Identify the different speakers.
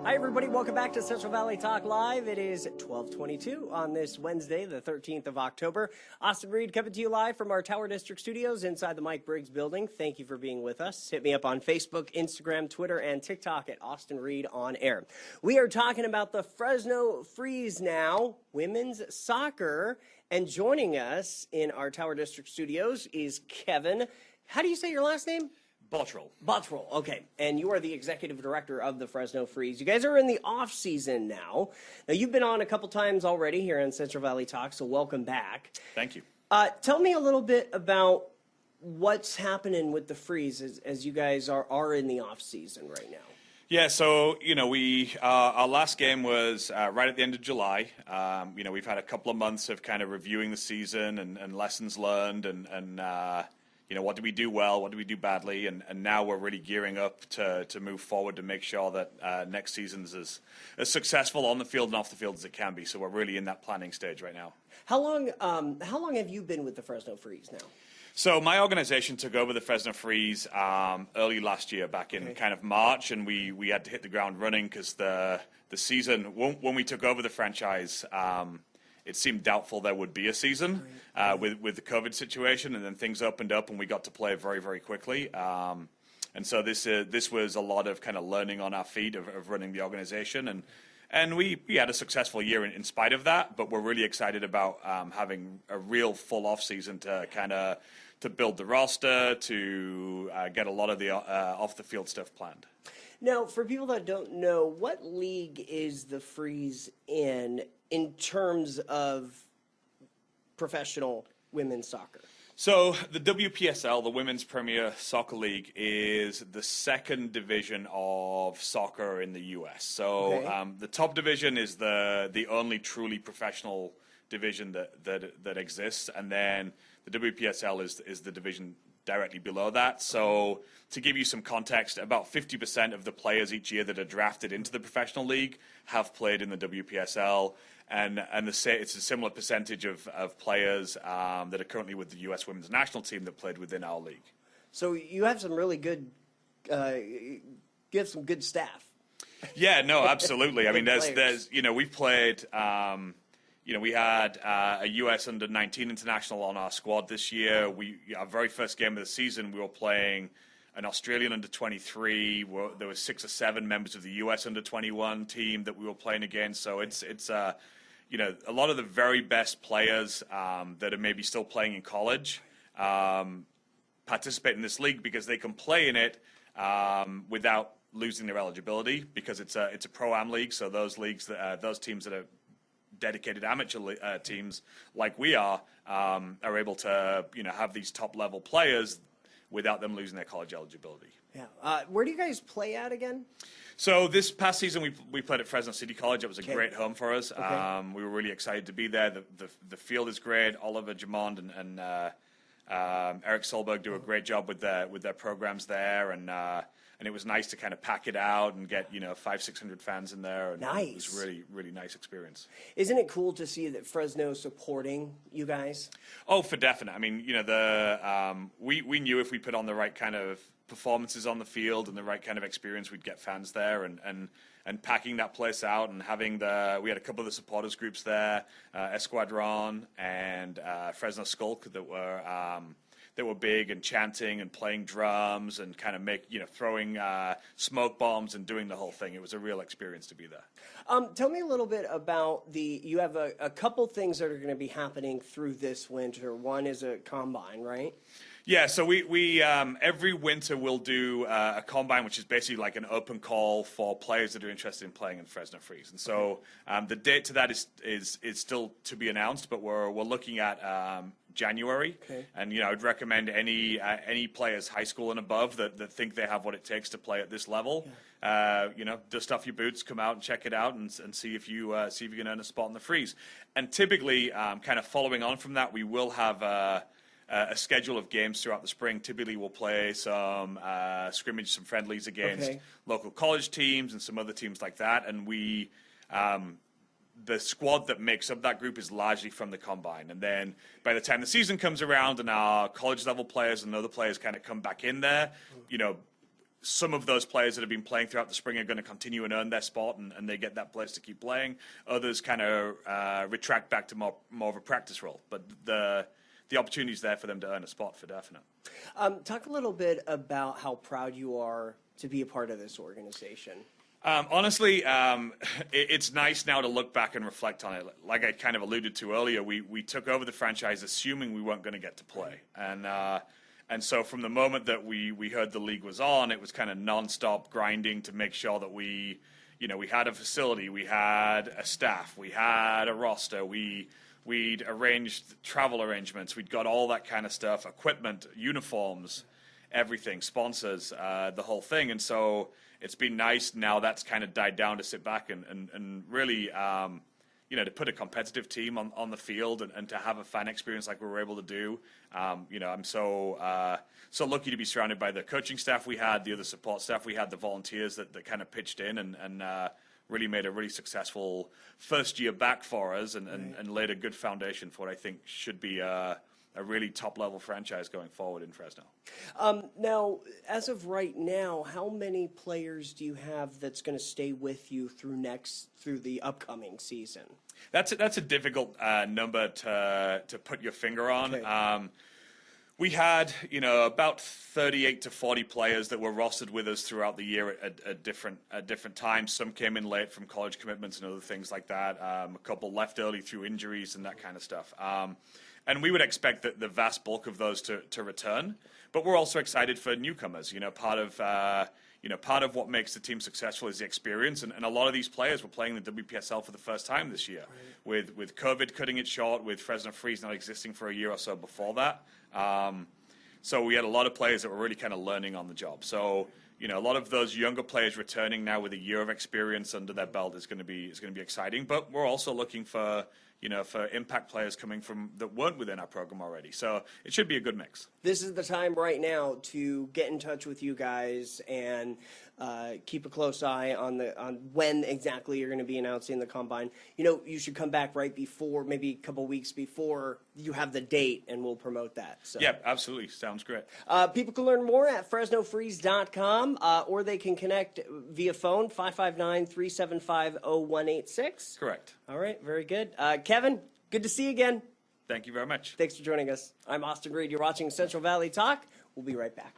Speaker 1: Hi, everybody. Welcome back to Central Valley Talk Live. It is 12:22 on this Wednesday, the 13th of October. Austin Reed coming to you live from our Tower District studios inside the Mike Briggs building. Thank you for being with us. Hit me up on Facebook, Instagram, Twitter, and TikTok at Austin Reed on air. We are talking about the Fresno Freeze now, women's soccer. And joining us in our Tower District studios is Kevin. How do you say your last name? Botterill, okay. And you are the executive director of the Fresno Freeze. You guys are in the off season now. Now, you've been on a couple times already here on Central Valley Talk, so welcome back.
Speaker 2: Thank you.
Speaker 1: Tell me a little bit about what's happening with the Freeze as you guys are in the off season right now.
Speaker 2: Yeah, so, our last game was right at the end of July. We've had a couple of months of kind of reviewing the season and lessons learned and what do we do well, what do we do badly, and now we're really gearing up to move forward to make sure that next season's as successful on the field and off the field as it can be. So we're really in that planning stage right now.
Speaker 1: How long have you been with the Fresno Freeze now?
Speaker 2: So my organization took over the Fresno Freeze early last year, back in kind of March, and we had to hit the ground running because the season, when we took over the franchise, it seemed doubtful there would be a season with the COVID situation, and then things opened up and we got to play very, very quickly. And so this was a lot of kind of learning on our feet of running the organization, and we had a successful year in spite of that, but we're really excited about having a real full off season to build the roster, to get a lot of the off the field stuff planned.
Speaker 1: Now, for people that don't know, what league is the Freeze in terms of professional women's soccer?
Speaker 2: So the WPSL, the Women's Premier Soccer League, is the second division of soccer in the U.S. So the top division is the only truly professional division that exists, and then the WPSL is the division directly below that. So to give you some context, about 50% of the players each year that are drafted into the professional league have played in the WPSL, and it's a similar percentage of players that are currently with the U.S. women's national team that played within our league. So
Speaker 1: you have some really good, you have some good staff.
Speaker 2: Yeah, no, absolutely. I mean, there's we've played. We had a U.S. under-19 international on our squad this year. Our very first game of the season, we were playing an Australian under-23. There were 6 or 7 members of the U.S. under-21 team that we were playing against. So it's a lot of the very best players that are maybe still playing in college participate in this league because they can play in it without losing their eligibility, because it's a pro-am league. So those teams that are dedicated amateur teams like we are able to have these top level players without them losing their college eligibility.
Speaker 1: Yeah. Where do you guys play at again?
Speaker 2: So this past season we played at Fresno City College. It was a great home for us. We were really excited to be there. The field is great. Oliver Jamond and Eric Solberg do a great job with their programs there, and it was nice to kind of pack it out and get 500-600 fans in there. And
Speaker 1: nice.
Speaker 2: It was really, really nice experience.
Speaker 1: Isn't it cool to see that Fresno's supporting you guys?
Speaker 2: Oh, for definite. I mean, we knew if we put on the right kind of performances on the field and the right kind of experience, we'd get fans there, and packing that place out and having we had a couple of the supporters groups there, Esquadron and Fresno Skulk that were big and chanting and playing drums and kind of throwing smoke bombs and doing the whole thing. It was a real experience to be there.
Speaker 1: Tell me a little bit about you have a couple things that are going to be happening through this winter. One is a combine, right?
Speaker 2: Yeah, so we every winter we'll do a combine, which is basically like an open call for players that are interested in playing in Fresno Freeze. And so the date to that is still to be announced, but we're looking at January. Okay. And I'd recommend any players high school and above that think they have what it takes to play at this level. Yeah. Dust off your boots, come out and check it out, and see if you can earn a spot in the Freeze. And typically, kind of following on from that, we will have a schedule of games throughout the spring. Typically, we'll play some scrimmage, some friendlies against local college teams and some other teams like that. And the squad that makes up that group is largely from the combine. And then by the time the season comes around and our college level players and other players kind of come back in there, some of those players that have been playing throughout the spring are going to continue and earn their spot, and they get that place to keep playing. Others kind of retract back to more of a practice role. But the opportunity is there for them to earn a spot for definite.
Speaker 1: Talk a little bit about how proud you are to be a part of this organization.
Speaker 2: Honestly, it's nice now to look back and reflect on it. Like I kind of alluded to earlier, we took over the franchise assuming we weren't going to get to play. And so from the moment that we heard the league was on, it was kind of nonstop grinding to make sure that we had a facility, we had a staff, we had a roster, we'd arranged travel arrangements, we'd got all that kind of stuff, equipment, uniforms, everything, sponsors, the whole thing. And so it's been nice now that's kind of died down to sit back and really, to put a competitive team on the field and to have a fan experience like we were able to do. I'm so lucky to be surrounded by the coaching staff we had, the other support staff we had, the volunteers that kind of pitched in and really made a really successful first year back for us and laid a good foundation for what I think should be a really top-level franchise going forward in Fresno.
Speaker 1: Now, as of right now, how many players do you have that's going to stay with you through the upcoming season?
Speaker 2: That's a difficult number to put your finger on. Okay. We had, about 38 to 40 players that were rostered with us throughout the year at different times. Some came in late from college commitments and other things like that. A couple left early through injuries and that kind of stuff. And we would expect that the vast bulk of those to return. But we're also excited for newcomers. Part of what makes the team successful is the experience. And a lot of these players were playing the WPSL for the first time this year. Right. With COVID cutting it short, with Fresno Freeze not existing for a year or so before that. So we had a lot of players that were really kind of learning on the job. So, a lot of those younger players returning now with a year of experience under their belt is going to be exciting. But we're also looking for impact players coming from that weren't within our program already. So it should be a good mix.
Speaker 1: This is the time right now to get in touch with you guys and keep a close eye on when exactly you're going to be announcing the combine. You should come back right before, maybe a couple weeks before you have the date, and we'll promote that. So.
Speaker 2: Yeah, absolutely. Sounds great.
Speaker 1: People can learn more at FresnoFreeze.com, or they can connect via phone, 559-375-0186.
Speaker 2: Correct.
Speaker 1: All right, very good. Kevin, good to see you again.
Speaker 2: Thank you very much.
Speaker 1: Thanks for joining us. I'm Austin Reed. You're watching Central Valley Talk. We'll be right back.